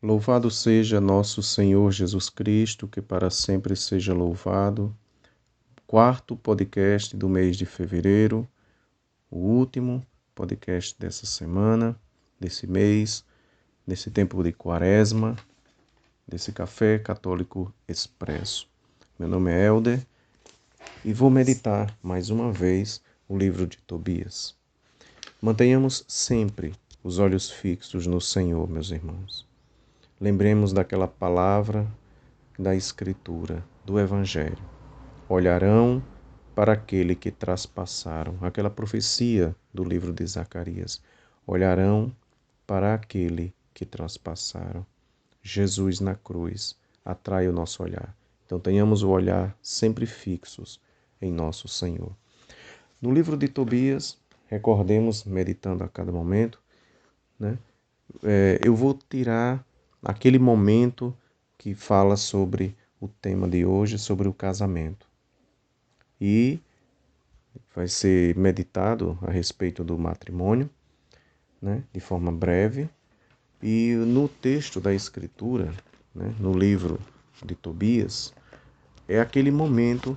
Louvado seja nosso Senhor Jesus Cristo, que para sempre seja louvado. Quarto podcast do mês de fevereiro, o último podcast dessa semana, desse mês, desse tempo de quaresma, desse café católico expresso. Meu nome é Helder e vou meditar mais uma vez o livro de Tobias. Mantenhamos sempre os olhos fixos no Senhor, meus irmãos. Lembremos daquela palavra da Escritura, do Evangelho. Olharão para aquele que traspassaram, aquela profecia do livro de Zacarias. Olharão para aquele que traspassaram. Jesus na cruz atrai o nosso olhar. Então tenhamos o olhar sempre fixos em nosso Senhor. No livro de Tobias, recordemos, meditando a cada momento, né? Eu vou tirar aquele momento que fala sobre o tema de hoje, sobre o casamento. E vai ser meditado a respeito do matrimônio, né, de forma breve. E no texto da Escritura, né, no livro de Tobias, é aquele momento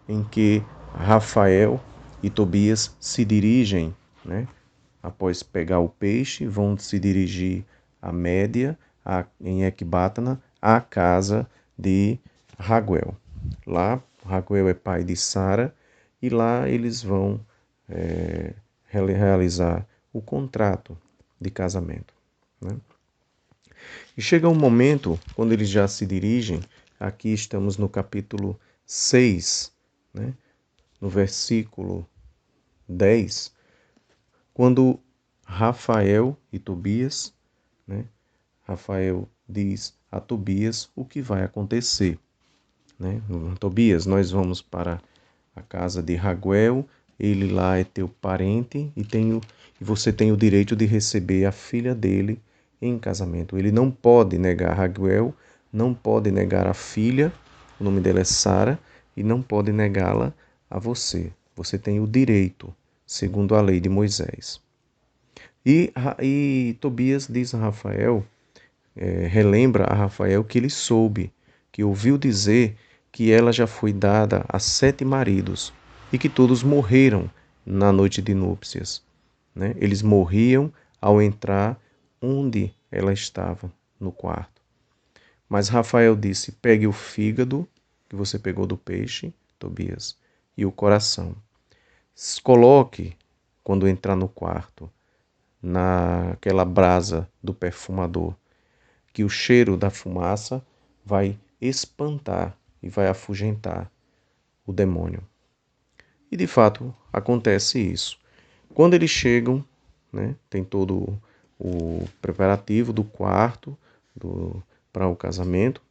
em que Rafael e Tobias se dirigem, né, após pegar o peixe, vão se dirigir à Média, em Ecbátana, à casa de Raguel. Lá, Raguel é pai de Sara, e lá eles vão realizar o contrato de casamento, né? E chega um momento, quando eles já se dirigem, aqui estamos no capítulo 6, né? No versículo 10, quando Rafael e Tobias, né? Rafael diz a Tobias o que vai acontecer, né? Tobias, nós vamos para a casa de Raguel, ele lá é teu parente e você tem o direito de receber a filha dele em casamento. Ele não pode negar Raguel, não pode negar a filha, o nome dela é Sara, e não pode negá-la a você. Você tem o direito, segundo a lei de Moisés. E Tobias diz a Rafael, relembra a Rafael que ele soube, que ouviu dizer que ela já foi dada a 7 maridos e que todos morreram na noite de núpcias, né? Eles morriam ao entrar onde ela estava, no quarto. Mas Rafael disse: pegue o fígado que você pegou do peixe, Tobias, e o coração. Coloque, quando entrar no quarto, naquela brasa do perfumador, que o cheiro da fumaça vai espantar e vai afugentar o demônio. E de fato acontece isso. Quando eles chegam, né, tem todo o preparativo do quarto para o casamento.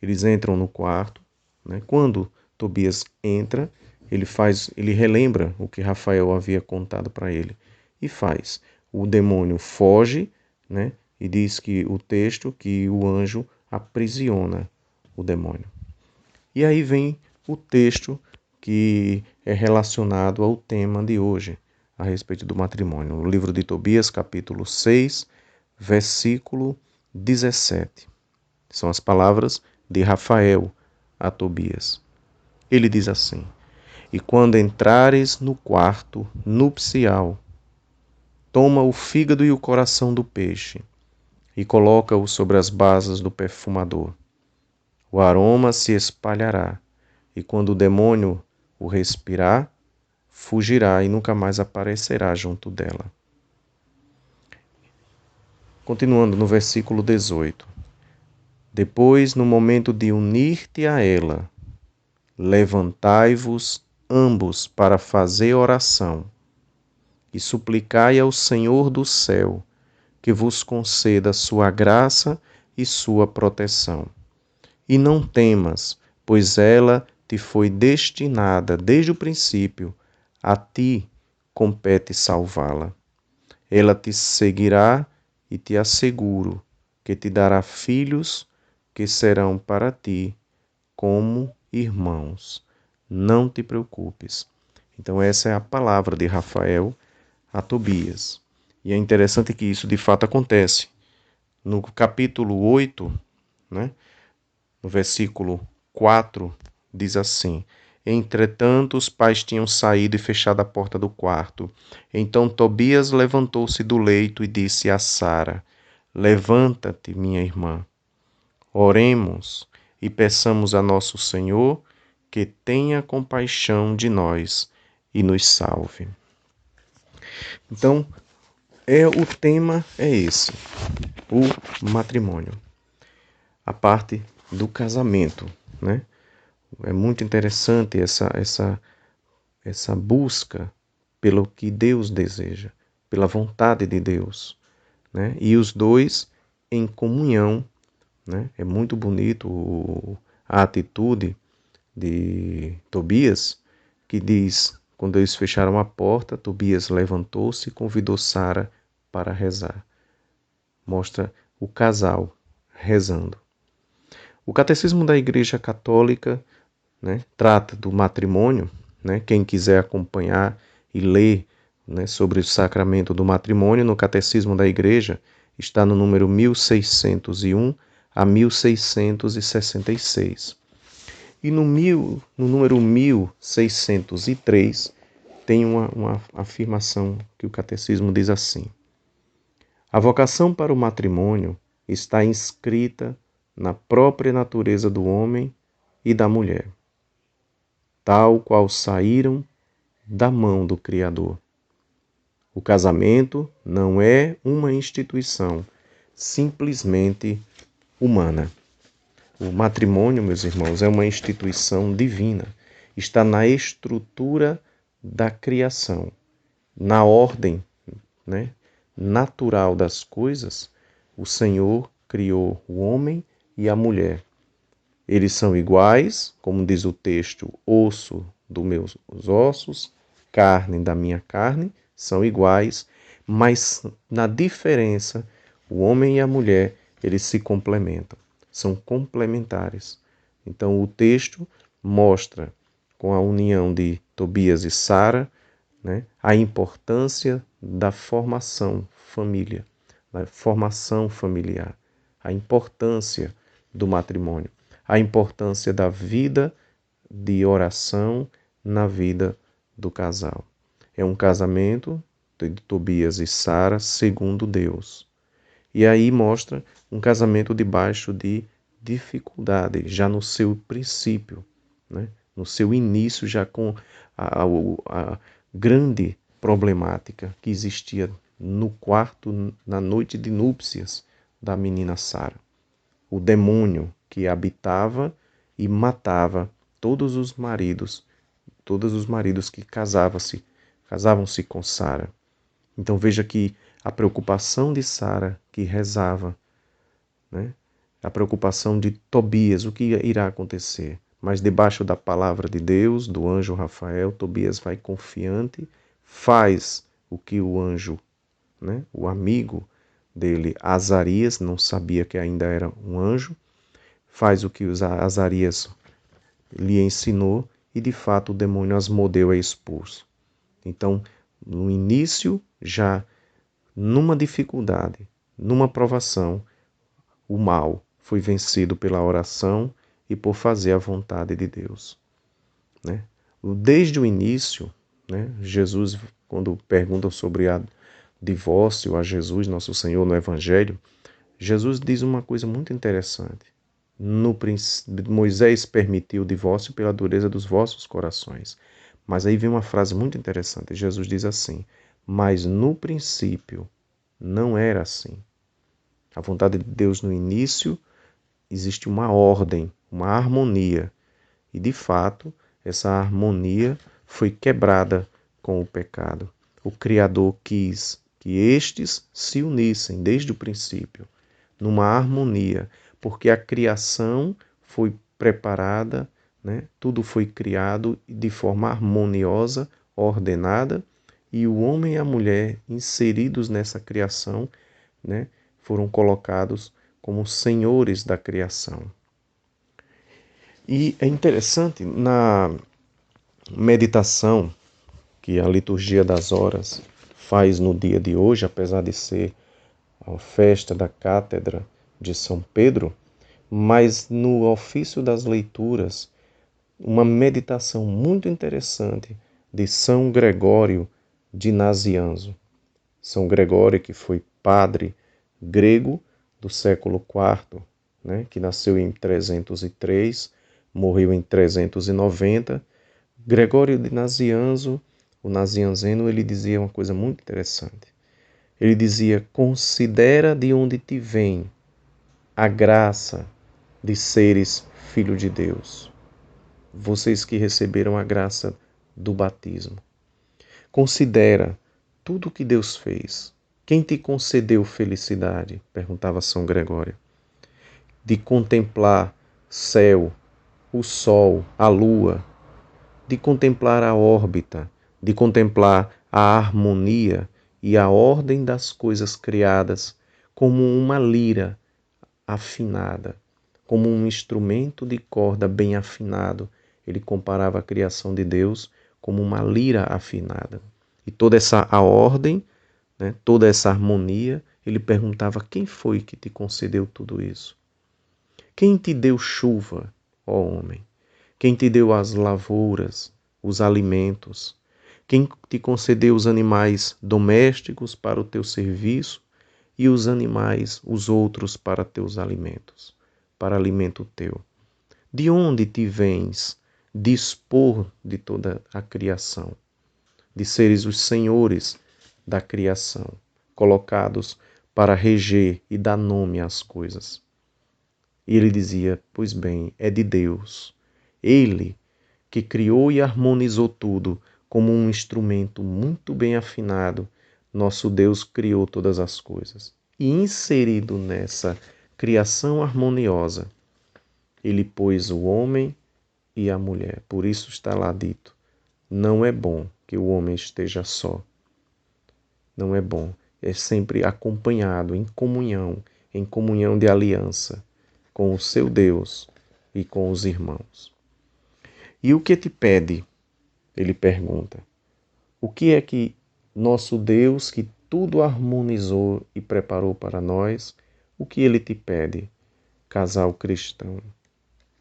Eles entram no quarto, né? Quando Tobias entra, ele relembra o que Rafael havia contado para ele e faz. O demônio foge, né? E diz que o texto que o anjo aprisiona o demônio. E aí vem o texto que é relacionado ao tema de hoje, a respeito do matrimônio. O livro de Tobias, capítulo 6, versículo 17. São as palavras de Rafael a Tobias. Ele diz assim: e quando entrares no quarto nupcial, toma o fígado e o coração do peixe e coloca-o sobre as basas do perfumador. O aroma se espalhará, e quando o demônio o respirar, fugirá e nunca mais aparecerá junto dela. Continuando no versículo 18. Depois, no momento de unir-te a ela, levantai-vos ambos para fazer oração e suplicai ao Senhor do céu que vos conceda sua graça e sua proteção. E não temas, pois ela te foi destinada desde o princípio, a ti compete salvá-la. Ela te seguirá e te asseguro que te dará filhos que serão para ti como irmãos. Não te preocupes. Então essa é a palavra de Rafael a Tobias. E é interessante que isso de fato acontece. no capítulo 8, né, no versículo 4, diz assim: Entretanto, os pais tinham saído e fechado a porta do quarto. Então Tobias levantou-se do leito e disse a Sara: Levanta-te, minha irmã. Oremos e peçamos a nosso Senhor que tenha compaixão de nós e nos salve. Então, o tema é esse, o matrimônio, a parte do casamento, né? É muito interessante essa busca pelo que Deus deseja, pela vontade de Deus, né? E os dois em comunhão, né? É muito bonito a atitude de Tobias, que diz, quando eles fecharam a porta, Tobias levantou-se e convidou Sara para rezar. Mostra o casal rezando. O Catecismo da Igreja Católica, né, trata do matrimônio, né? Quem quiser acompanhar e ler, né, sobre o sacramento do matrimônio no Catecismo da Igreja, está no número 1601 a 1666. E no número 1603 tem uma afirmação que o Catecismo diz assim: A vocação para o matrimônio está inscrita na própria natureza do homem e da mulher, tal qual saíram da mão do Criador. O casamento não é uma instituição simplesmente humana. O matrimônio, meus irmãos, é uma instituição divina. Está na estrutura da criação, na ordem, né, natural das coisas. O Senhor criou o homem e a mulher. Eles são iguais, como diz o texto, osso dos meus ossos, carne da minha carne, são iguais, mas na diferença, o homem e a mulher, eles se complementam, são complementares. Então o texto mostra, com a união de Tobias e Sara, né, a importância da formação família, da formação familiar, a importância do matrimônio, a importância da vida de oração na vida do casal. É um casamento de Tobias e Sara segundo Deus. E aí mostra um casamento debaixo de dificuldade, já no seu princípio, né? No seu início, já com a grande problemática que existia no quarto, na noite de núpcias da menina Sara. O demônio que habitava e matava todos os maridos que casavam-se com Sara. Então veja que a preocupação de Sara, que rezava, né? A preocupação de Tobias, o que irá acontecer? Mas debaixo da palavra de Deus, do anjo Rafael, Tobias vai confiante, faz o que o anjo, né, o amigo dele, Azarias, não sabia que ainda era um anjo, faz o que Azarias lhe ensinou e de fato o demônio Asmodeu é expulso. Então, no início, já numa dificuldade, numa provação, o mal foi vencido pela oração e por fazer a vontade de Deus, né? Desde o início, né, Jesus, quando perguntam sobre o divórcio a Jesus, nosso Senhor, no Evangelho, Jesus diz uma coisa muito interessante. Moisés permitiu o divórcio pela dureza dos vossos corações. Mas aí vem uma frase muito interessante. Jesus diz assim: mas no princípio não era assim. A vontade de Deus no início existe uma ordem, uma harmonia. E de fato, essa harmonia foi quebrada com o pecado. O Criador quis que estes se unissem desde o princípio, numa harmonia, porque a criação foi preparada, né? Tudo foi criado de forma harmoniosa, ordenada, e o homem e a mulher inseridos nessa criação, né, foram colocados como senhores da criação. E é interessante, na meditação que a liturgia das horas faz no dia de hoje, apesar de ser a festa da Cátedra de São Pedro, mas no ofício das leituras, uma meditação muito interessante de São Gregório de Nazianzo. São Gregório, que foi padre grego do século IV, né, que nasceu em 303, morreu em 390. Gregório de Nazianzo, o nazianzeno, ele dizia uma coisa muito interessante. Ele dizia: considera de onde te vem a graça de seres filho de Deus. Vocês que receberam a graça do batismo. Considera tudo o que Deus fez. Quem te concedeu felicidade? Perguntava São Gregório. De contemplar céu, o sol, a lua, de contemplar a órbita, de contemplar a harmonia e a ordem das coisas criadas como uma lira afinada, como um instrumento de corda bem afinado. Ele comparava a criação de Deus como uma lira afinada. E toda essa a ordem, né, toda essa harmonia, ele perguntava: quem foi que te concedeu tudo isso? Quem te deu chuva, ó homem? Quem te deu as lavouras, os alimentos? Quem te concedeu os animais domésticos para o teu serviço e os animais, os outros, para teus alimentos, para alimento teu? De onde te vens dispor de toda a criação? De seres os senhores da criação, colocados para reger e dar nome às coisas. E ele dizia: pois bem, é de Deus. Ele que criou e harmonizou tudo como um instrumento muito bem afinado, nosso Deus criou todas as coisas. E inserido nessa criação harmoniosa, ele pôs o homem e a mulher. Por isso está lá dito: não é bom que o homem esteja só. Não é bom. É sempre acompanhado, em comunhão de aliança com o seu Deus e com os irmãos. E o que te pede? Ele pergunta. O que é que nosso Deus, que tudo harmonizou e preparou para nós, o que ele te pede, casal cristão,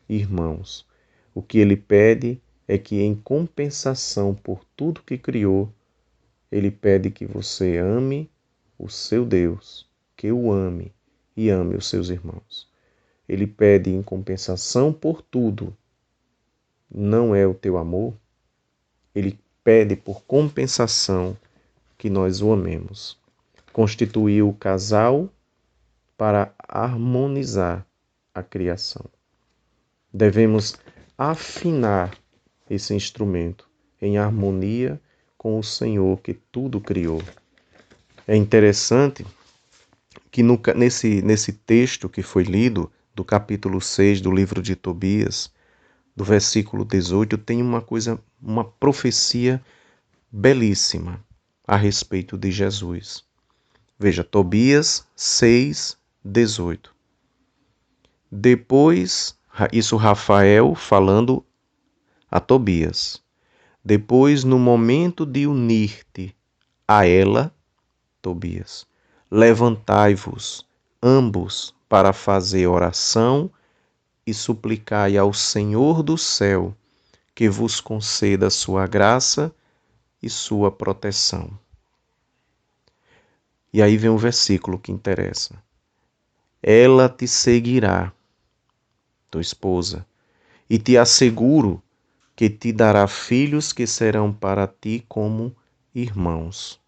irmãos? O que ele pede é que, em compensação por tudo que criou, ele pede que você ame o seu Deus, que o ame e ame os seus irmãos. Ele pede em compensação por tudo. Não é o teu amor? Ele pede por compensação que nós o amemos. Constituiu o casal para harmonizar a criação. Devemos afinar esse instrumento em harmonia com o Senhor que tudo criou. É interessante que nesse texto que foi lido, do capítulo 6 do livro de Tobias, do versículo 18, tem uma profecia belíssima a respeito de Jesus. Veja, Tobias 6, 18. Depois, isso Rafael falando a Tobias. Depois, no momento de unir-te a ela, Tobias, levantai-vos ambos para fazer oração e suplicai ao Senhor do céu que vos conceda sua graça e sua proteção. E aí vem o versículo que interessa. Ela te seguirá, tua esposa, e te asseguro que te dará filhos que serão para ti como irmãos.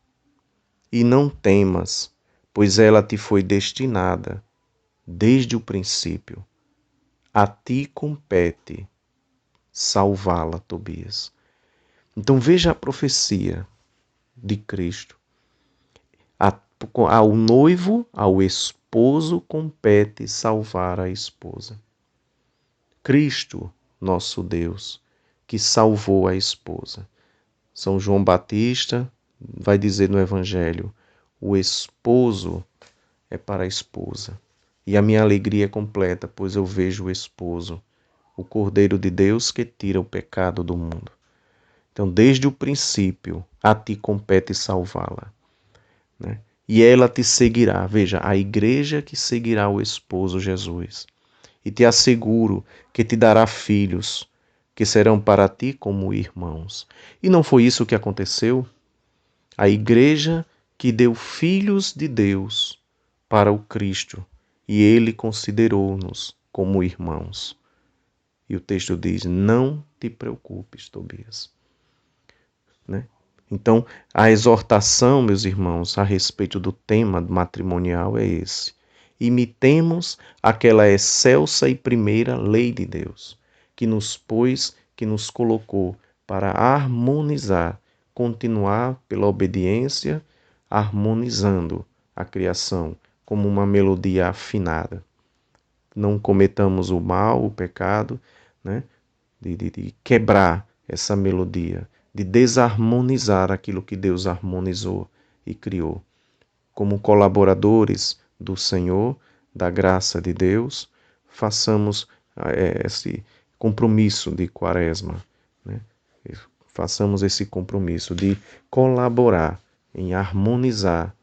E não temas, pois ela te foi destinada desde o princípio. A ti compete salvá-la, Tobias. Então veja a profecia de Cristo. Ao noivo, ao esposo, compete salvar a esposa. Cristo, nosso Deus, que salvou a esposa. São João Batista vai dizer no Evangelho: o esposo é para a esposa. E a minha alegria é completa, pois eu vejo o esposo, o Cordeiro de Deus que tira o pecado do mundo. Então, desde o princípio, a ti compete salvá-la, né? e ela te seguirá. Veja, a igreja que seguirá o esposo Jesus. E te asseguro que te dará filhos, que serão para ti como irmãos. E não foi isso que aconteceu? A igreja que deu filhos de Deus para o Cristo, e ele considerou-nos como irmãos. E o texto diz: não te preocupes, Tobias. Né? Então, a exortação, meus irmãos, a respeito do tema matrimonial é esse. Imitemos aquela excelsa e primeira lei de Deus, que nos pôs, que nos colocou para harmonizar, continuar pela obediência, harmonizando a criação como uma melodia afinada. Não cometamos o mal, o pecado, né? de quebrar essa melodia, de desarmonizar aquilo que Deus harmonizou e criou. Como colaboradores do Senhor, da graça de Deus, façamos esse compromisso de quaresma, né? Façamos esse compromisso de colaborar em harmonizar,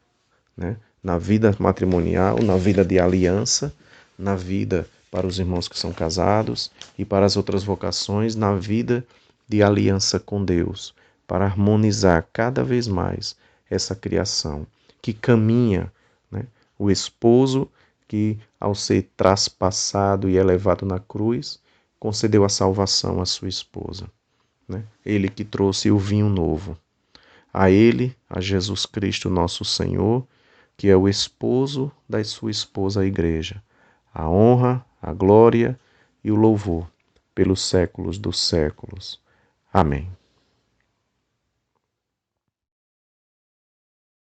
né? Na vida matrimonial, na vida de aliança, na vida para os irmãos que são casados e para as outras vocações, na vida de aliança com Deus, para harmonizar cada vez mais essa criação que caminha, né? O esposo que, ao ser traspassado e elevado na cruz, concedeu a salvação à sua esposa, né? Ele que trouxe o vinho novo. A ele, a Jesus Cristo, nosso Senhor, que é o esposo da sua esposa, a igreja, a honra, a glória e o louvor pelos séculos dos séculos. Amém.